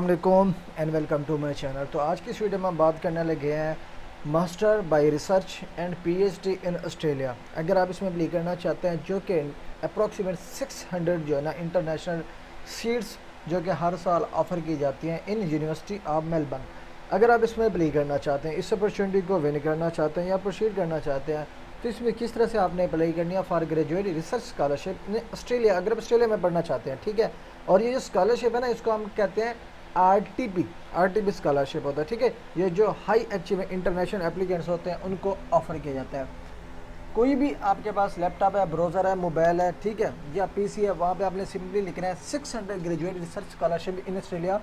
वालेकुम and welcome to my channel. तो आज की इस वीडियो में हम बात करने लगे हैं master bye research and PhD in Australia. अगर आप इसमें अप्लाई करना चाहते हैं, जो कि अप्रॉक्सीमेट 600 जो है ना इंटरनेशनल सीट्स जो कि हर साल ऑफ़र की जाती हैं इन यूनिवर्सिटी ऑफ मेलबर्न। अगर आप इसमें अप्लाई करना चाहते हैं, इस अपॉर्चुनिटी को विन करना चाहते हैं या प्रोसीड करना चाहते हैं, तो इसमें किस तरह से आपने अप्लाई करनी है for graduate research scholarship in Australia, अगर आप ऑस्ट्रेलिया में पढ़ना चाहते हैं। ठीक है, और ये जो स्कॉलरशिप है ना, इसको हम कहते हैं आरटीपी स्कॉलरशिप होता है। ठीक है, ये जो हाई अचीविंग इंटरनेशनल एप्लीकेंट्स होते हैं उनको ऑफर किया जाता है। कोई भी आपके पास लैपटॉप है, ब्राउज़र है, मोबाइल है, ठीक है, या पीसी है, वहाँ पे आपने सिंपली लिखना है 600 graduate research scholarship in Australia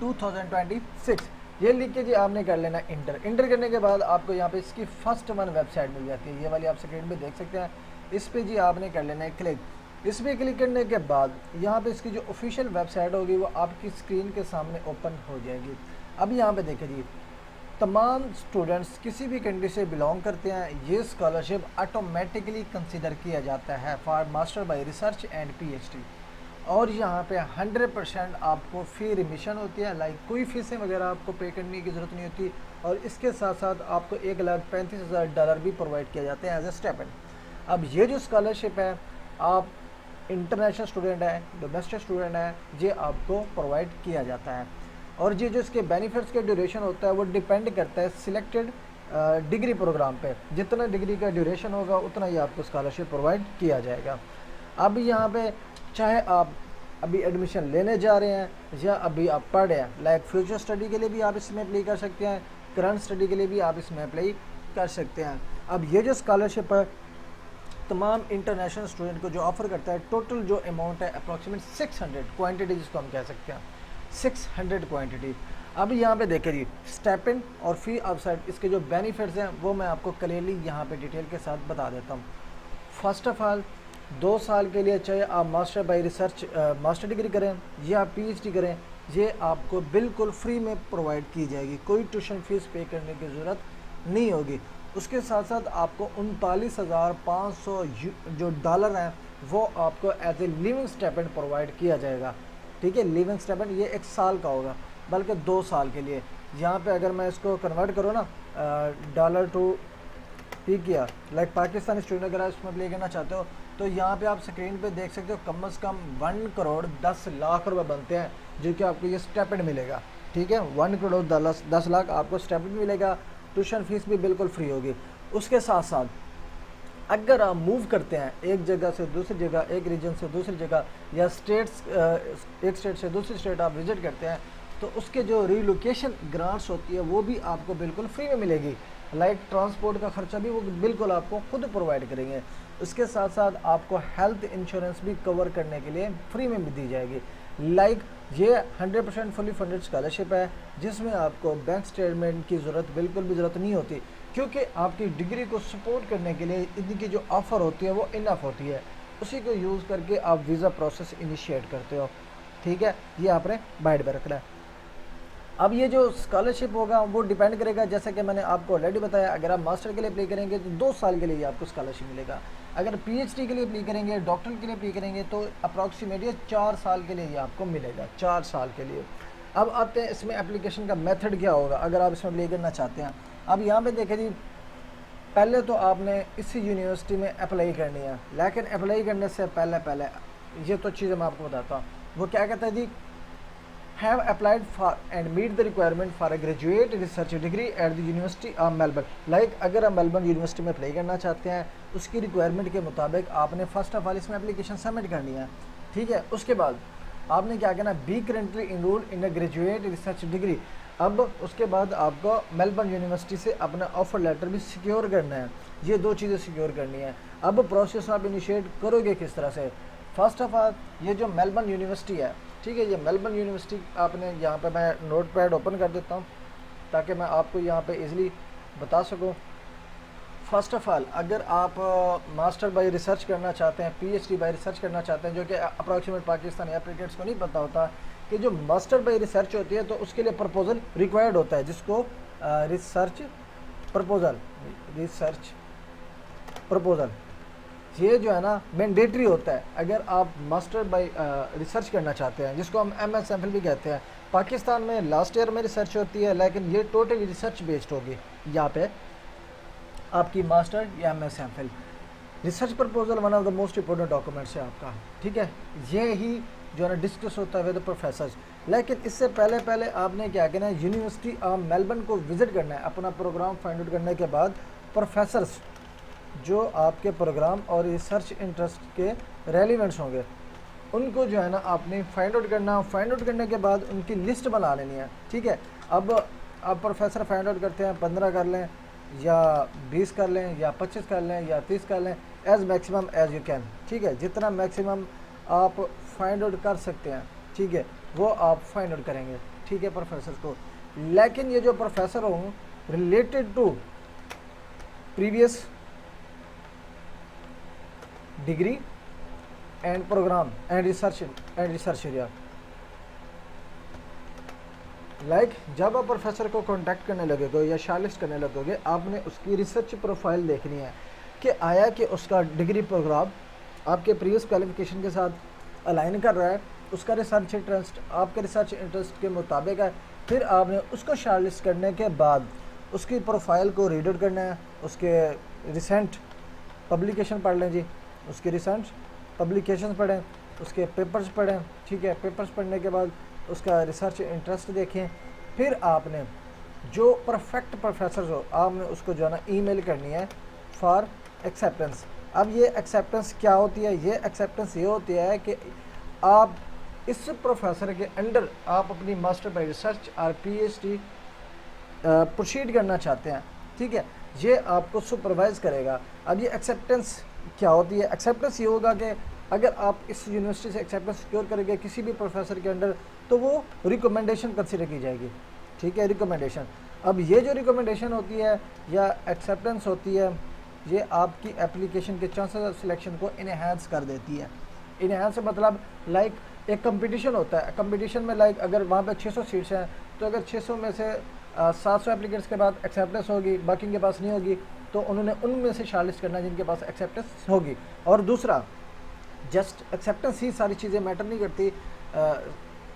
2026। ये लिख के जी आपने कर लेना इंटर करने के बाद आपको यहाँ पे इसकी फर्स्ट वन वेबसाइट मिल जाती है, ये वाली आप स्क्रीन पे देख सकते हैं। इस पे जी आपने कर लेना है क्लिक। इस पर क्लिक करने के बाद यहाँ पे इसकी जो ऑफिशियल वेबसाइट होगी वो आपकी स्क्रीन के सामने ओपन हो जाएगी। अब यहाँ पे देखें जी, तमाम स्टूडेंट्स किसी भी कंट्री से बिलोंग करते हैं, ये स्कॉलरशिप ऑटोमेटिकली कंसिडर किया जाता है for master bye research and PhD. और यहाँ पे 100% आपको फ़ी रिमिशन होती है, लाइक कोई फीसें वगैरह आपको पे करने की ज़रूरत नहीं होती। और इसके साथ साथ आपको $1,35,000 भी प्रोवाइड किया जाते हैं एज ए स्टेपेंड। अब ये जो स्कॉलरशिप है, आप इंटरनेशनल स्टूडेंट है, डोमेस्टिक स्टूडेंट है, ये आपको प्रोवाइड किया जाता है। और ये जो इसके बेनिफिट्स के ड्यूरेशन होता है वो डिपेंड करता है सिलेक्टेड डिग्री प्रोग्राम पे। जितना डिग्री का ड्यूरेशन होगा उतना ही आपको स्कॉलरशिप प्रोवाइड किया जाएगा। अब यहाँ पे चाहे आप अभी एडमिशन लेने जा रहे हैं या अभी आप पढ़ रहे हैं, लाइक फ्यूचर स्टडी के लिए भी आप इसमें अप्लाई कर सकते हैं, करंट स्टडी के लिए भी आप इसमें अप्लाई कर सकते हैं। अब ये जो स्कॉलरशिप है तमाम इंटरनेशनल स्टूडेंट को जो ऑफ़र करता है, टोटल जो अमाउंट है अप्रॉक्सीमेट 600 क्वांटिटी, जिसको हम कह सकते हैं 600 क्वांटिटी। अब यहाँ पे देखें जी, स्टेपेंड और फी आउटसाइड, इसके जो बेनिफिट्स हैं वो मैं आपको क्लियरली यहाँ पे डिटेल के साथ बता देता हूँ। फर्स्ट ऑफ ऑल 2 साल के लिए चाहे आप master bye research master degree करें या पीएचडी करें, ये आपको बिल्कुल फ्री में प्रोवाइड की जाएगी, कोई ट्यूशन फीस पे करने की ज़रूरत नहीं होगी। उसके साथ साथ आपको 39,500 जो डॉलर हैं वो आपको as a living stipend provide किया जाएगा। ठीक है, लिविंग स्टेपेंड ये 1 साल का होगा, बल्कि 2 साल के लिए। यहाँ पे अगर मैं इसको कन्वर्ट करूँ ना डॉलर टू पी किया, लाइक पाकिस्तानी स्टूडेंट अगर आप इसमें अप्लाई करना चाहते हो, तो यहाँ पे आप स्क्रीन पे देख सकते हो कम से कम 1,10,00,000 रुपये बनते हैं जो कि आपको ये स्टेपेंड मिलेगा। ठीक है, 1,10,00,000 आपको स्टेपेंड मिलेगा। ट्यूशन फीस भी बिल्कुल फ्री होगी। उसके साथ साथ अगर आप मूव करते हैं एक जगह से दूसरी जगह, एक रीजन से दूसरी जगह, या एक स्टेट से दूसरी स्टेट आप विज़िट करते हैं, तो उसके जो रिलोकेशन ग्रांट्स होती है वो भी आपको बिल्कुल फ्री में मिलेगी। लाइक ट्रांसपोर्ट का खर्चा भी वो बिल्कुल आपको खुद प्रोवाइड करेंगे। उसके साथ साथ आपको हेल्थ इंश्योरेंस भी कवर करने के लिए फ्री में भी दी जाएगी। लाइक ये 100% फुली फंडेड स्कॉलरशिप है, जिसमें आपको बैंक स्टेटमेंट की ज़रूरत बिल्कुल भी ज़रूरत नहीं होती, क्योंकि आपकी डिग्री को सपोर्ट करने के लिए इनकी जो ऑफ़र होती है वो इनफ होती है। उसी को यूज़ करके आप वीज़ा प्रोसेस इनिशिएट करते हो। ठीक है, ये आपने माइंड में रखना है। अब ये जो स्कॉलरशिप होगा वो डिपेंड करेगा, जैसा कि मैंने आपको ऑलरेडी बताया, अगर आप मास्टर के लिए अप्लाई करेंगे तो 2 साल के लिए आपको स्कॉलरशिप मिलेगा। अगर पीएचडी के लिए अप्लाई करेंगे, डॉक्टर के लिए अप्लाई करेंगे, तो अप्रॉक्सीमेटली 4 साल के लिए ये आपको मिलेगा, 4 साल के लिए। अब आते हैं इसमें एप्लीकेशन का मेथड क्या होगा अगर आप इसमें अप्लाई करना चाहते हैं। अब यहाँ पर देखें जी, पहले तो आपने इसी यूनिवर्सिटी में अप्लाई करनी है, लेकिन अप्लाई करने से पहले ये तो चीज़ें मैं आपको बताता हूँ। वो क्या कहता है जी, have applied for and meet the requirement for a graduate research degree at the University of Melbourne। Like अगर आप मेलबर्न यूनिवर्सिटी में अप्लाई करना चाहते हैं, उसकी रिक्वायरमेंट के मुताबिक आपने फर्स्ट ऑफ ऑल इसमें एप्लीकेशन सबमिट करनी है। ठीक है, उसके बाद आपने क्या करना, be currently enrolled in a graduate research degree. अब उसके बाद आपको मेलबर्न यूनिवर्सिटी से अपना ऑफर लेटर भी सिक्योर करना है। ये 2 चीज़ें सिक्योर करनी है। अब प्रोसेस आप इनिशिएट करोगे किस तरह से। फर्स्ट ऑफ ऑल ये जो मेलबर्न यूनिवर्सिटी है, ठीक है, ये मेलबर्न यूनिवर्सिटी आपने यहाँ पे, मैं नोट पैड ओपन कर देता हूँ ताकि मैं आपको यहाँ पे इजीली बता सकूँ। फर्स्ट ऑफ ऑल अगर आप मास्टर बाय रिसर्च करना चाहते हैं, पीएचडी बाय रिसर्च करना चाहते हैं, जो कि अप्रॉक्सीमेट पाकिस्तानी एप्लीकेंट्स को नहीं पता होता कि जो मास्टर बाय रिसर्च होती है तो उसके लिए प्रपोजल रिक्वायर्ड होता है, जिसको रिसर्च प्रपोजल ये जो है ना मैंडेटरी होता है अगर आप मास्टर बाय रिसर्च करना चाहते हैं, जिसको हम MSMFL भी कहते हैं। पाकिस्तान में लास्ट ईयर में रिसर्च होती है, लेकिन ये टोटली रिसर्च बेस्ड होगी। यहाँ पे आपकी मास्टर या MSMFL research proposal one of the most important documents है आपका, ठीक है। ये ही जो है ना डिस्कस होता है विद प्रोफेसर्स। लेकिन इससे पहले पहले आपने क्या करना है, यूनिवर्सिटी ऑफ मेलबर्न को विज़िट करना है। अपना प्रोग्राम फाइंड आउट करने के बाद प्रोफेसर्स जो आपके प्रोग्राम और रिसर्च इंटरेस्ट के रेलिवेंट्स होंगे उनको जो है ना आपने फाइंड आउट करना। फाइंड आउट करने के बाद उनकी लिस्ट बना लेनी है, ठीक है। अब आप प्रोफेसर फाइंड आउट करते हैं, 15 कर लें या 20 कर लें या 25 कर लें या 30 कर लें, as maximum as you can, ठीक है। जितना मैक्सिमम आप फाइंड आउट कर सकते हैं, ठीक है, वो आप फाइंड आउट करेंगे, ठीक है, प्रोफेसर को। लेकिन ये जो प्रोफेसर हों related to previous degree and program and research area, like जब आप प्रोफेसर को कांटेक्ट करने लगोगे या शॉर्टलिस्ट करने लगोगे, आपने उसकी रिसर्च प्रोफाइल देखनी है कि आया कि उसका डिग्री प्रोग्राम आपके प्रीवियस क्वालिफिकेशन के साथ अलाइन कर रहा है, उसका रिसर्च इंटरेस्ट आपके रिसर्च इंटरेस्ट के मुताबिक है। फिर आपने उसको शॉर्टलिस्ट करने के बाद उसकी प्रोफाइल को रीड आउट करना है, उसके रिसेंट पब्लिकेशन पढ़ लें जी, उसके रिसेंट पब्लिकेशन पढ़ें, उसके पेपर्स पढ़ें, ठीक है। पेपर्स पढ़ने के बाद उसका रिसर्च इंटरेस्ट देखें। फिर आपने जो परफेक्ट प्रोफेसर हो आपने उसको जो है ना ईमेल करनी है फॉर एक्सेप्टेंस। अब ये एक्सेप्टेंस क्या होती है, ये एक्सेप्टेंस ये होती है कि आप इस प्रोफेसर के अंडर आप अपनी मास्टर बाय रिसर्च और PhD प्रोसीड करना चाहते हैं, ठीक है। ये आपको सुपरवाइज करेगा। अब ये एक्सेप्टेंस क्या होती है, एक्सेप्टेंस ये होगा कि अगर आप इस यूनिवर्सिटी से एक्सेप्टेंस सिक्योर करेंगे किसी भी प्रोफेसर के अंडर, तो वो रिकमेंडेशन कंसिडर की जाएगी, ठीक है, रिकमेंडेशन। अब ये जो रिकमेंडेशन होती है या एक्सेप्टेंस होती है, ये आपकी एप्लीकेशन के चांसेस ऑफ सिलेक्शन को इनहेंस कर देती है। इनहेंस मतलब लाइक एक कंपटीशन होता है, कंपटीशन में लाइक अगर वहाँ पे 600 सीट्स हैं, तो अगर 600 में से 700 एप्लीकेंट्स के बाद एक्सेप्टेंस होगी, बाकी के पास नहीं होगी, तो उन्होंने उनमें से शॉर्टलिस्ट करना जिनके पास एक्सेप्टेंस होगी। और दूसरा, जस्ट एक्सेप्टेंस ही सारी चीज़ें मैटर नहीं करती,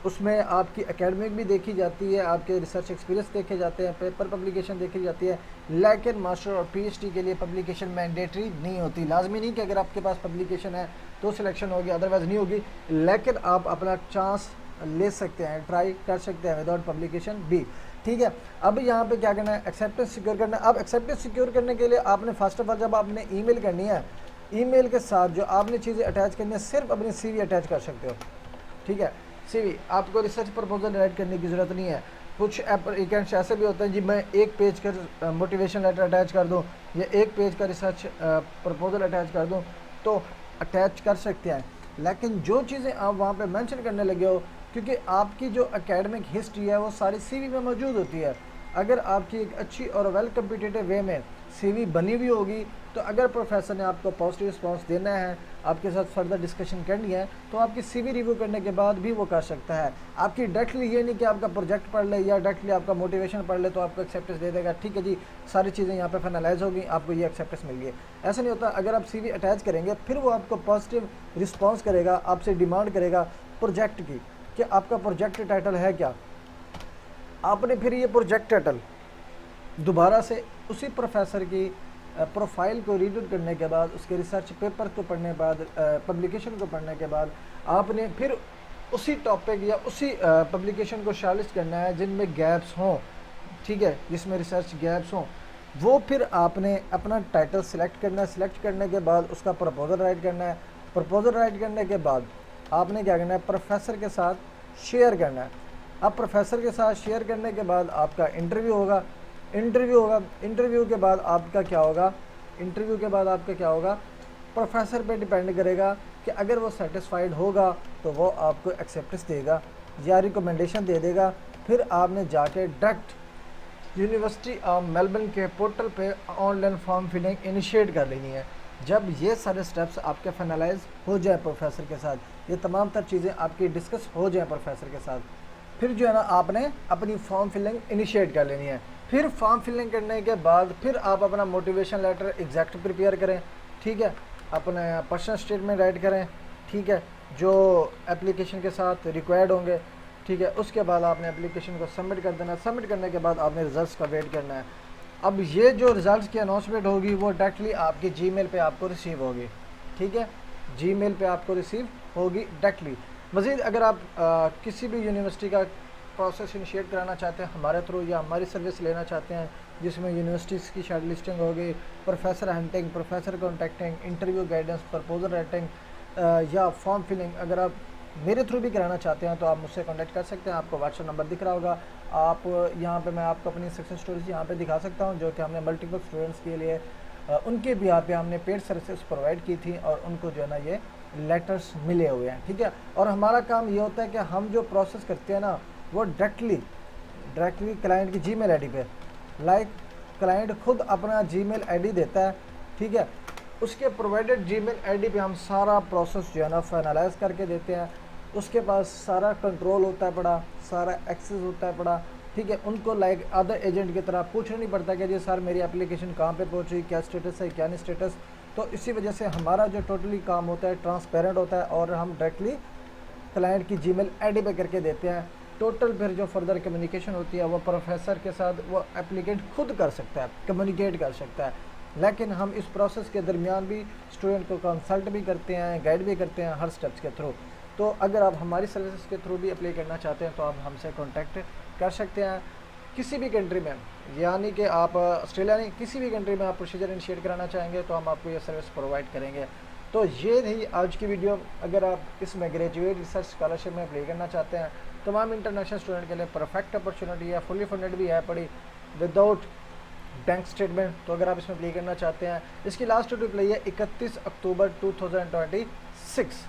उसमें आपकी एकेडमिक भी देखी जाती है, आपके रिसर्च एक्सपीरियंस देखे जाते हैं, पेपर पब्लिकेशन देखी जाती है। लेकिन मास्टर और PhD के लिए पब्लिकेशन मैंडेटरी नहीं होती। लाजमी नहीं कि अगर आपके पास पब्लिकेशन है तो सिलेक्शन होगी, अदरवाइज़ नहीं होगी। लेकिन आप अपना चांस ले सकते हैं, ट्राई कर सकते हैं विदाउट पब्लिकेशन भी, ठीक है। अब यहाँ पे क्या करना है, एक्सेप्टेंस सिक्योर करना है। अब एक्सेप्टेंस सिक्योर करने के लिए आपने फर्स्ट ऑफ ऑल जब आपने ईमेल करनी है, ईमेल के साथ जो आपने चीज़ें अटैच करनी है, सिर्फ अपनी CV अटैच कर सकते हो, ठीक है। CV, आपको रिसर्च प्रपोजल राइट करने की ज़रूरत नहीं है। कुछ एप्लीकेंट्स ऐसे भी होते हैं जी, मैं एक पेज का मोटिवेशन लेटर अटैच कर दूं या एक पेज का रिसर्च प्रपोजल अटैच कर दूं, तो अटैच कर सकते हैं। लेकिन जो चीज़ें आप वहाँ पे मेंशन करने लगे हो, क्योंकि आपकी जो एकेडमिक हिस्ट्री है वो सारी CV में मौजूद होती है। अगर आपकी एक अच्छी और वेल कम्पिटिटिव वे में CV बनी हुई होगी, तो अगर प्रोफेसर ने आपको पॉजिटिव रिस्पांस देना है, आपके साथ फर्दर डिस्कशन करनी है, तो आपकी CV रिव्यू करने के बाद भी वो कर सकता है। आपकी डायरेक्टली ये नहीं कि आपका प्रोजेक्ट पढ़ ले या डायरेक्टली आपका मोटिवेशन पढ़ ले तो आपको एक्सेप्टेंस दे देगा, ठीक है जी, सारी चीज़ें यहाँ पे फाइनलाइज होगी, आपको ये एक्सेप्टेंस मिल गई। ऐसा नहीं होता। अगर आप CV अटैच करेंगे फिर वो आपको पॉजिटिव रिस्पॉन्स करेगा, आपसे डिमांड करेगा प्रोजेक्ट की कि आपका प्रोजेक्ट टाइटल है क्या। आपने फिर ये प्रोजेक्ट टाइटल दोबारा से उसी प्रोफेसर की प्रोफाइल को रीड आउट करने के बाद, उसके रिसर्च पेपर को पढ़ने के बाद, पब्लिकेशन को पढ़ने के बाद, आपने फिर उसी टॉपिक या उसी पब्लिकेशन को शॉर्टलिस्ट करना है जिनमें गैप्स हों, ठीक है, जिसमें रिसर्च गैप्स हों। वो फिर आपने अपना टाइटल सिलेक्ट करना है। सिलेक्ट करने के बाद उसका प्रपोजल राइट करना है। प्रपोजल राइट करने के बाद आपने क्या करना है, प्रोफेसर के साथ शेयर करना है। अब प्रोफेसर के साथ शेयर करने के बाद आपका इंटरव्यू होगा। इंटरव्यू के बाद आपका क्या होगा, प्रोफेसर पे डिपेंड करेगा कि अगर वो सेटिस्फाइड होगा तो वो आपको एक्सेप्टेंस देगा या रिकमेंडेशन दे देगा। फिर आपने जाके डायरेक्ट यूनिवर्सिटी ऑफ मेलबर्न के पोर्टल पे ऑनलाइन फॉर्म फिलिंग इनिशिएट कर लेनी है। जब ये सारे स्टेप्स आपके फाइनलाइज हो जाए प्रोफेसर के साथ, ये तमाम तर चीज़ें आपकी डिस्कस हो जाए प्रोफेसर के साथ, फिर जो है ना आपने अपनी फॉर्म फिलिंग इनिशिएट कर लेनी है। फिर फॉर्म फिलिंग करने के बाद फिर आप अपना मोटिवेशन लेटर एग्जैक्ट प्रिपेयर करें, ठीक है। अपने पर्सनल स्टेटमेंट ऐड करें, ठीक है, जो एप्लीकेशन के साथ रिक्वायर्ड होंगे, ठीक है। उसके बाद आपने एप्लीकेशन को सबमिट कर देना। सबमिट करने के बाद आपने रिजल्ट्स का वेट करना है। अब ये जो रिजल्ट्स की अनाउंसमेंट होगी वो डायरेक्टली आपके जीमेल पे आपको रिसीव होगी, ठीक है, जीमेल पे आपको रिसीव होगी डायरेक्टली। मज़ीद अगर आप किसी भी यूनिवर्सिटी का प्रोसेस इनिशिएट कराना चाहते हैं हमारे थ्रू, या हमारी सर्विस लेना चाहते हैं जिसमें यूनिवर्सिटीज़ की शॉर्ट लिस्टिंग होगी, professor hunting, professor contacting, interview guidance, proposal writing या फॉर्म फिलिंग, अगर आप मेरे थ्रू भी कराना चाहते हैं तो आप मुझसे कॉन्टैक्ट कर सकते हैं। आपको व्हाट्सएप नंबर दिख रहा होगा। आप यहाँ पे मैं आपको अपनी सक्सेस स्टोरीज यहाँ पे दिखा सकता हूँ जो कि हमने मल्टीपल स्टूडेंट्स के लिए उनके भी यहाँ पे हमने पेड सर्विसेज प्रोवाइड की थी और उनको जो है ना ये लेटर्स मिले हुए हैं, ठीक है। और हमारा काम ये होता है कि हम जो प्रोसेस करते हैं ना वो डायरेक्टली क्लाइंट की जीमेल आईडी पे, लाइक क्लाइंट खुद अपना जीमेल आईडी देता है, ठीक है, उसके प्रोवाइडेड जीमेल आईडी पे हम सारा प्रोसेस जो है ना फाइनलाइज करके देते हैं। उसके पास सारा कंट्रोल होता है पड़ा, सारा एक्सेस होता है पड़ा, ठीक है। उनको लाइक अदर एजेंट की तरह पूछना नहीं पड़ता कि जी सर मेरी एप्लीकेशन कहाँ पे पहुँची, क्या स्टेटस है, क्या नहीं स्टेटस। तो इसी वजह से हमारा जो टोटली काम होता है ट्रांसपेरेंट होता है और हम डायरेक्टली क्लाइंट की जीमेल आईडी पे करके देते हैं। टोटल फिर जो फर्दर कम्युनिकेशन होती है वो प्रोफेसर के साथ वो एप्लीकेंट खुद कर सकता है, कम्युनिकेट कर सकता है। लेकिन हम इस प्रोसेस के दरमियान भी स्टूडेंट को कंसल्ट भी करते हैं, गाइड भी करते हैं हर स्टेप्स के थ्रू। तो अगर आप हमारी सर्विसेज के थ्रू भी अप्लाई करना चाहते हैं तो आप हमसे कांटेक्ट कर सकते हैं किसी भी कंट्री में, यानी कि आप ऑस्ट्रेलिया नहीं, किसी भी कंट्री में आप प्रोसीजर इनिशिएट कराना चाहेंगे तो हम आपको ये सर्विस प्रोवाइड करेंगे। तो ये थी आज की वीडियो। अगर आप इसमें ग्रेजुएट रिसर्च स्कॉलरशिप में अप्लाई करना चाहते हैं, तमाम इंटरनेशनल स्टूडेंट के लिए परफेक्ट अपॉर्चुनिटी है, फुली फंडेड भी है पड़ी विदाउट बैंक स्टेटमेंट। तो अगर आप इसमें अप्लाई करना चाहते हैं, इसकी लास्ट डेट अप्लाई है 31 अक्टूबर 2026।